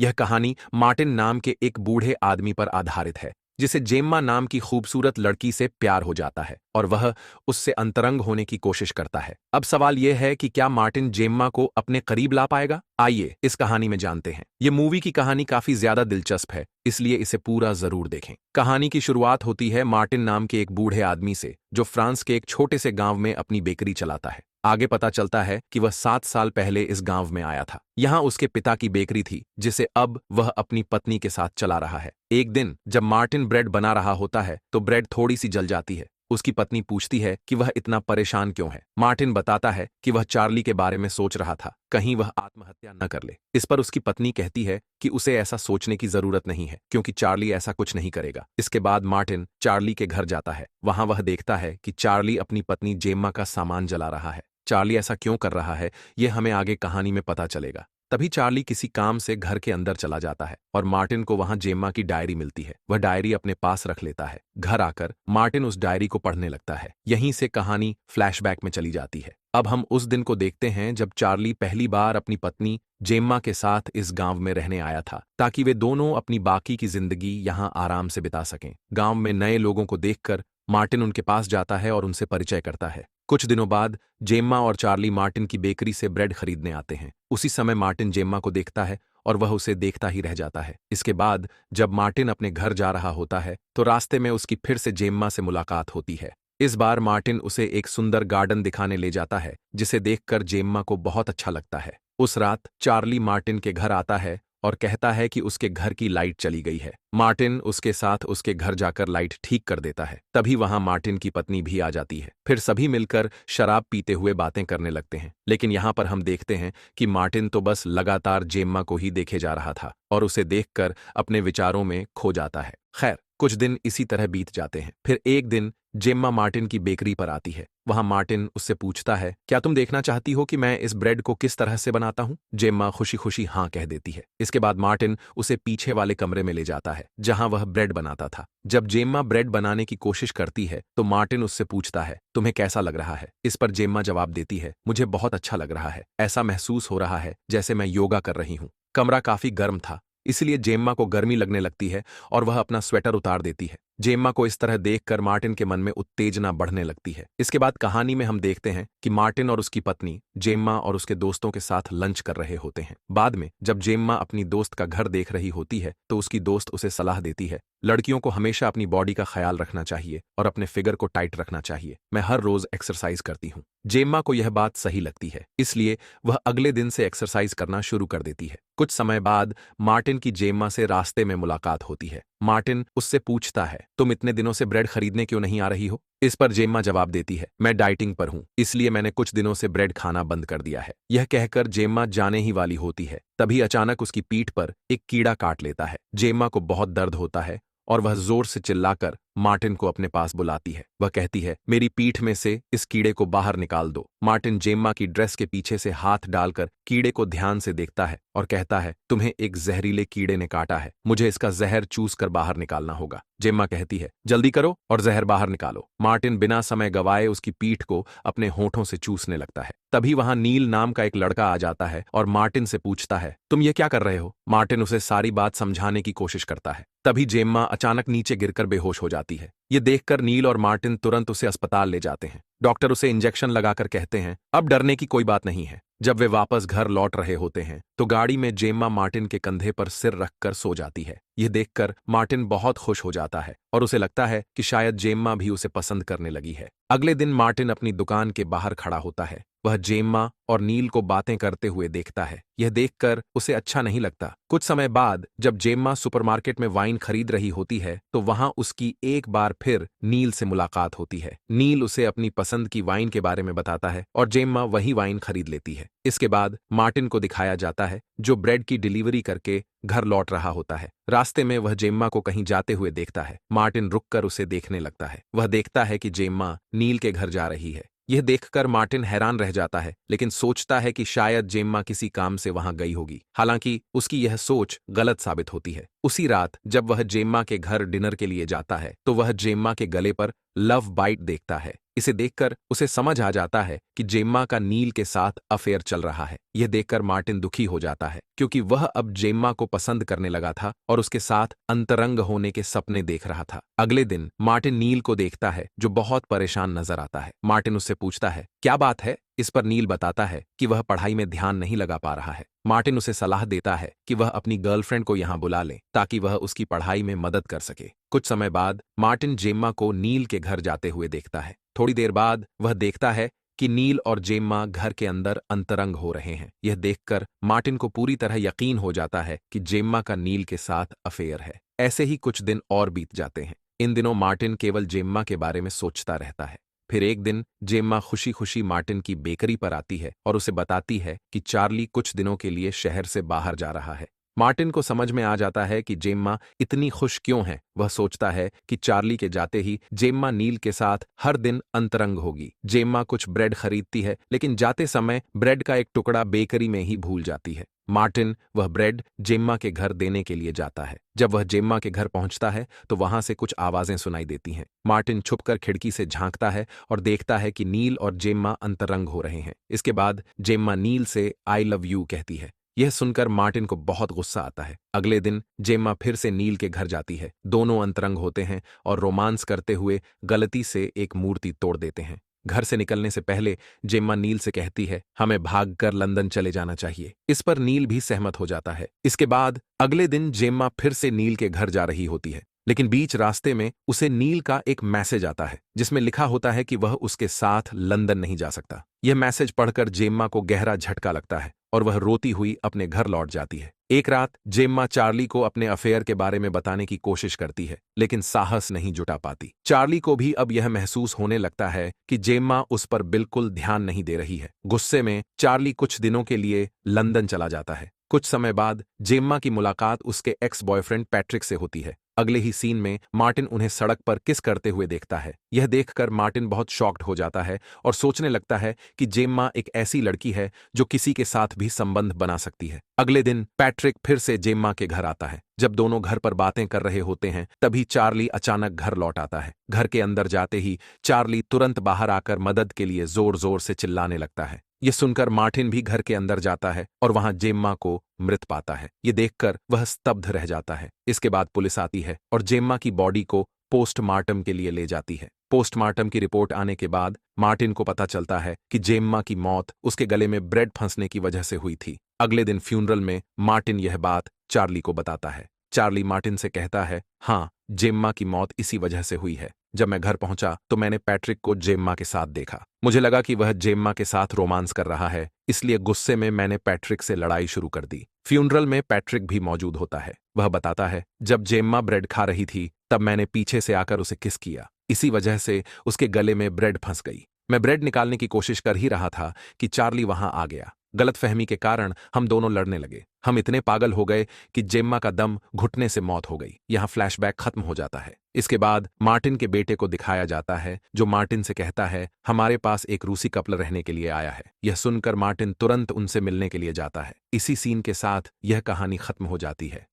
यह कहानी मार्टिन नाम के एक बूढ़े आदमी पर आधारित है जिसे जेम्मा नाम की खूबसूरत लड़की से प्यार हो जाता है और वह उससे अंतरंग होने की कोशिश करता है। अब सवाल यह है कि क्या मार्टिन जेम्मा को अपने करीब ला पाएगा? आइए इस कहानी में जानते हैं। ये मूवी की कहानी काफी ज्यादा दिलचस्प है, इसलिए इसे पूरा जरूर देखें। कहानी की शुरुआत होती है मार्टिन नाम के एक बूढ़े आदमी से जो फ्रांस के एक छोटे से गांव में अपनी बेकरी चलाता है। आगे पता चलता है कि वह 7 साल पहले इस गांव में आया था। यहाँ उसके पिता की बेकरी थी जिसे अब वह अपनी पत्नी के साथ चला रहा है। एक दिन जब मार्टिन ब्रेड बना रहा होता है तो ब्रेड थोड़ी सी जल जाती है। उसकी पत्नी पूछती है कि वह इतना परेशान क्यों है। मार्टिन बताता है कि वह चार्ली के बारे में सोच रहा था, कहीं वह आत्महत्या न कर ले। इस पर उसकी पत्नी कहती है कि उसे ऐसा सोचने की जरूरत नहीं है क्योंकि चार्ली ऐसा कुछ नहीं करेगा। इसके बाद मार्टिन चार्ली के घर जाता है। वहां वह देखता है कि चार्ली अपनी पत्नी जेम्मा का सामान जला रहा है। चार्ली ऐसा क्यों कर रहा है यह हमें आगे कहानी में पता चलेगा। तभी चार्ली किसी काम से घर के अंदर चला जाता है और मार्टिन को वहां जेम्मा की डायरी मिलती है। वह डायरी अपने पास रख लेता है। घर आकर मार्टिन उस डायरी को पढ़ने लगता है। यहीं से कहानी फ्लैशबैक में चली जाती है। अब हम उस दिन को देखते हैं जब चार्ली पहली बार अपनी पत्नी जेम्मा के साथ इस गांव में रहने आया था ताकि वे दोनों अपनी बाकी की जिंदगी यहां आराम से बिता सकें। गांव में नए लोगों को देखकर मार्टिन उनके पास जाता है और उनसे परिचय करता है। कुछ दिनों बाद जेम्मा और चार्ली मार्टिन की बेकरी से ब्रेड खरीदने आते हैं। उसी समय मार्टिन जेम्मा को देखता है और वह उसे देखता ही रह जाता है। इसके बाद जब मार्टिन अपने घर जा रहा होता है तो रास्ते में उसकी फिर से जेम्मा से मुलाकात होती है। इस बार मार्टिन उसे एक सुंदर गार्डन दिखाने ले जाता है जिसे देखकर जेम्मा को बहुत अच्छा लगता है। उस रात चार्ली मार्टिन के घर आता है और कहता है कि उसके घर की लाइट चली गई है। मार्टिन उसके साथ उसके घर जाकर लाइट ठीक कर देता है। तभी वहां मार्टिन की पत्नी भी आ जाती है। फिर सभी मिलकर शराब पीते हुए बातें करने लगते हैं। लेकिन यहाँ पर हम देखते हैं कि मार्टिन तो बस लगातार जेम्मा को ही देखे जा रहा था और उसे देखकर अपने विचारों में खो जाता है। खैर, कुछ दिन इसी तरह बीत जाते हैं। फिर एक दिन जेम्मा मार्टिन की बेकरी पर आती है। वहां मार्टिन उससे पूछता है, क्या तुम देखना चाहती हो कि मैं इस ब्रेड को किस तरह से बनाता हूं? जेम्मा खुशी खुशी हाँ कह देती है। इसके बाद मार्टिन उसे पीछे वाले कमरे में ले जाता है जहां वह ब्रेड बनाता था। जब जेम्मा ब्रेड बनाने की कोशिश करती है तो मार्टिन उससे पूछता है, तुम्हें कैसा लग रहा है? इस पर जेम्मा जवाब देती है, मुझे बहुत अच्छा लग रहा है। ऐसा महसूस हो रहा है जैसे मैं योगा कर रही हूँ। कमरा काफी गर्म था, इसलिए जेम्मा को गर्मी लगने लगती है और वह अपना स्वेटर उतार देती है। जेम्मा को इस तरह देखकर मार्टिन के मन में उत्तेजना बढ़ने लगती है। इसके बाद कहानी में हम देखते हैं कि मार्टिन और उसकी पत्नी जेम्मा और उसके दोस्तों के साथ लंच कर रहे होते हैं। बाद में जब जेम्मा अपनी दोस्त का घर देख रही होती है तो उसकी दोस्त उसे सलाह देती है, लड़कियों को हमेशा अपनी बॉडी का ख्याल रखना चाहिए और अपने फिगर को टाइट रखना चाहिए। मैं हर रोज एक्सरसाइज करती हूँ। जेम्मा को यह बात सही लगती है, इसलिए वह अगले दिन से एक्सरसाइज करना शुरू कर देती है। कुछ समय बाद मार्टिन की जेम्मा से रास्ते में मुलाकात होती है। मार्टिन उससे पूछता है, तुम इतने दिनों से ब्रेड खरीदने क्यों नहीं आ रही हो? इस पर जेम्मा जवाब देती है, मैं डाइटिंग पर हूं, इसलिए मैंने कुछ दिनों से ब्रेड खाना बंद कर दिया है। यह कहकर जेम्मा जाने ही वाली होती है। तभी अचानक उसकी पीठ पर एक कीड़ा काट लेता है। जेम्मा को बहुत दर्द होता है और वह जोर से चिल्लाकर मार्टिन को अपने पास बुलाती है। वह कहती है, मेरी पीठ में से इस कीड़े को बाहर निकाल दो। मार्टिन जेम्मा की ड्रेस के पीछे से हाथ डालकर कीड़े को ध्यान से देखता है और कहता है, तुम्हें एक जहरीले कीड़े ने काटा है, मुझे इसका जहर चूस कर बाहर निकालना होगा। जेम्मा कहती है, जल्दी करो और जहर बाहर निकालो। मार्टिन बिना समय गवाए उसकी पीठ को अपने होठों से चूसने लगता है। तभी वहां नील नाम का एक लड़का आ जाता है और मार्टिन से पूछता है, तुम ये क्या कर रहे हो? मार्टिन उसे सारी बात समझाने की कोशिश करता है। तभी जेम्मा अचानक नीचे गिरकर बेहोश हो जाती है। ये देखकर नील और मार्टिन तुरंत उसे अस्पताल ले जाते हैं। डॉक्टर उसे इंजेक्शन लगाकर कहते हैं, अब डरने की कोई बात नहीं है। जब वे वापस घर लौट रहे होते हैं तो गाड़ी में जेम्मा मार्टिन के कंधे पर सिर रखकर सो जाती है। यह देखकर मार्टिन बहुत खुश हो जाता है और उसे लगता है कि शायद जेम्मा भी उसे पसंद करने लगी है। अगले दिन मार्टिन अपनी दुकान के बाहर खड़ा होता है। वह जेम्मा और नील को बातें करते हुए देखता है। यह देखकर उसे अच्छा नहीं लगता। कुछ समय बाद जब जेम्मा सुपरमार्केट में वाइन खरीद रही होती है तो वहां उसकी एक बार फिर नील से मुलाकात होती है। नील उसे अपनी पसंद की वाइन के बारे में बताता है और जेम्मा वही वाइन खरीद लेती है। इसके बाद मार्टिन को दिखाया जाता है जो ब्रेड की डिलीवरी करके घर लौट रहा होता है। रास्ते में वह जेम्मा को कहीं जाते हुए देखता है। मार्टिन रुककर उसे देखने लगता है। वह देखता है कि जेम्मा नील के घर जा रही है। यह देखकर मार्टिन हैरान रह जाता है, लेकिन सोचता है कि शायद जेम्मा किसी काम से वहां गई होगी। हालांकि उसकी यह सोच गलत साबित होती है। उसी रात जब वह जेम्मा के घर डिनर के लिए जाता है तो वह जेम्मा के गले पर लव बाइट देखता है। इसे देखकर उसे समझ आ जाता है कि जेम्मा का नील के साथ अफेयर चल रहा है। यह देखकर मार्टिन दुखी हो जाता है क्योंकि वह अब जेम्मा को पसंद करने लगा था और उसके साथ अंतरंग होने के सपने देख रहा था। अगले दिन मार्टिन नील को देखता है जो बहुत परेशान नजर आता है। मार्टिन उससे पूछता है, क्या बात है? इस पर नील बताता है कि वह पढ़ाई में ध्यान नहीं लगा पा रहा है। मार्टिन उसे सलाह देता है कि वह अपनी गर्लफ्रेंड को यहाँ बुला ले ताकि वह उसकी पढ़ाई में मदद कर सके। कुछ समय बाद मार्टिन जेम्मा को नील के घर जाते हुए देखता है। थोड़ी देर बाद वह देखता है कि नील और जेम्मा घर के अंदर अंतरंग हो रहे हैं। यह देखकर मार्टिन को पूरी तरह यकीन हो जाता है कि जेम्मा का नील के साथ अफेयर है। ऐसे ही कुछ दिन और बीत जाते हैं। इन दिनों मार्टिन केवल जेम्मा के बारे में सोचता रहता है। फिर एक दिन जेम्मा खुशी खुशी मार्टिन की बेकरी पर आती है और उसे बताती है कि चार्ली कुछ दिनों के लिए शहर से बाहर जा रहा है। मार्टिन को समझ में आ जाता है कि जेम्मा इतनी खुश क्यों है। वह सोचता है कि चार्ली के जाते ही जेम्मा नील के साथ हर दिन अंतरंग होगी। जेम्मा कुछ ब्रेड खरीदती है लेकिन जाते समय ब्रेड का एक टुकड़ा बेकरी में ही भूल जाती है। मार्टिन वह ब्रेड जेम्मा के घर देने के लिए जाता है। जब वह जेम्मा के घर पहुंचता है तो वहां से कुछ आवाजें सुनाई देती हैं। मार्टिन छुपकर खिड़की से झांकता है और देखता है कि नील और जेम्मा अंतरंग हो रहे हैं। इसके बाद जेम्मा नील से आई लव यू कहती है। यह सुनकर मार्टिन को बहुत गुस्सा आता है। अगले दिन जेम्मा फिर से नील के घर जाती है। दोनों अंतरंग होते हैं और रोमांस करते हुए गलती से एक मूर्ति तोड़ देते हैं। घर से निकलने से पहले जेम्मा नील से कहती है, हमें भागकर लंदन चले जाना चाहिए। इस पर नील भी सहमत हो जाता है। इसके बाद अगले दिन जेम्मा फिर से नील के घर जा रही होती है लेकिन बीच रास्ते में उसे नील का एक मैसेज आता है जिसमें लिखा होता है कि वह उसके साथ लंदन नहीं जा सकता। यह मैसेज पढ़कर जेम्मा को गहरा झटका लगता है और वह रोती हुई अपने घर लौट जाती है। एक रात जेम्मा चार्ली को अपने अफेयर के बारे में बताने की कोशिश करती है लेकिन साहस नहीं जुटा पाती। चार्ली को भी अब यह महसूस होने लगता है कि जेम्मा उस पर बिल्कुल ध्यान नहीं दे रही है। गुस्से में चार्ली कुछ दिनों के लिए लंदन चला जाता है। कुछ समय बाद जेम्मा की मुलाकात उसके एक्स बॉयफ्रेंड पैट्रिक से होती है। अगले ही सीन में मार्टिन उन्हें सड़क पर किस करते हुए देखता है। यह देखकर मार्टिन बहुत शॉक्ड हो जाता है और सोचने लगता है कि जेम्मा एक ऐसी लड़की है जो किसी के साथ भी संबंध बना सकती है। अगले दिन पैट्रिक फिर से जेम्मा के घर आता है। जब दोनों घर पर बातें कर रहे होते हैं तभी चार्ली अचानक घर लौट आता है। घर के अंदर जाते ही चार्ली तुरंत बाहर आकर मदद के लिए जोर जोर से चिल्लाने लगता है। यह सुनकर मार्टिन भी घर के अंदर जाता है और वहां जेम्मा को मृत पाता है। ये देखकर वह स्तब्ध रह जाता है। इसके बाद पुलिस आती है और जेम्मा की बॉडी को पोस्टमार्टम के लिए ले जाती है। पोस्टमार्टम की रिपोर्ट आने के बाद मार्टिन को पता चलता है कि जेम्मा की मौत उसके गले में ब्रेड फंसने की वजह से हुई थी। अगले दिन फ्यूनरल में मार्टिन यह बात चार्ली को बताता है। चार्ली मार्टिन से कहता है, हाँ, जेम्मा की मौत इसी वजह से हुई है। जब मैं घर पहुंचा तो मैंने पैट्रिक को जेम्मा के साथ देखा। मुझे लगा कि वह जेम्मा के साथ रोमांस कर रहा है, इसलिए गुस्से में मैंने पैट्रिक से लड़ाई शुरू कर दी। फ्यूनरल में पैट्रिक भी मौजूद होता है। वह बताता है, जब जेम्मा ब्रेड खा रही थी तब मैंने पीछे से आकर उसे किस किया। इसी वजह से उसके गले में ब्रेड फंस गई। मैं ब्रेड निकालने की कोशिश कर ही रहा था कि चार्ली वहां आ गया। गलतफहमी के कारण हम दोनों लड़ने लगे। हम इतने पागल हो गए कि जेम्मा का दम घुटने से मौत हो गई। यहाँ फ्लैशबैक खत्म हो जाता है। इसके बाद मार्टिन के बेटे को दिखाया जाता है जो मार्टिन से कहता है, हमारे पास एक रूसी कपल रहने के लिए आया है। यह सुनकर मार्टिन तुरंत उनसे मिलने के लिए जाता है। इसी सीन के साथ यह कहानी खत्म हो जाती है।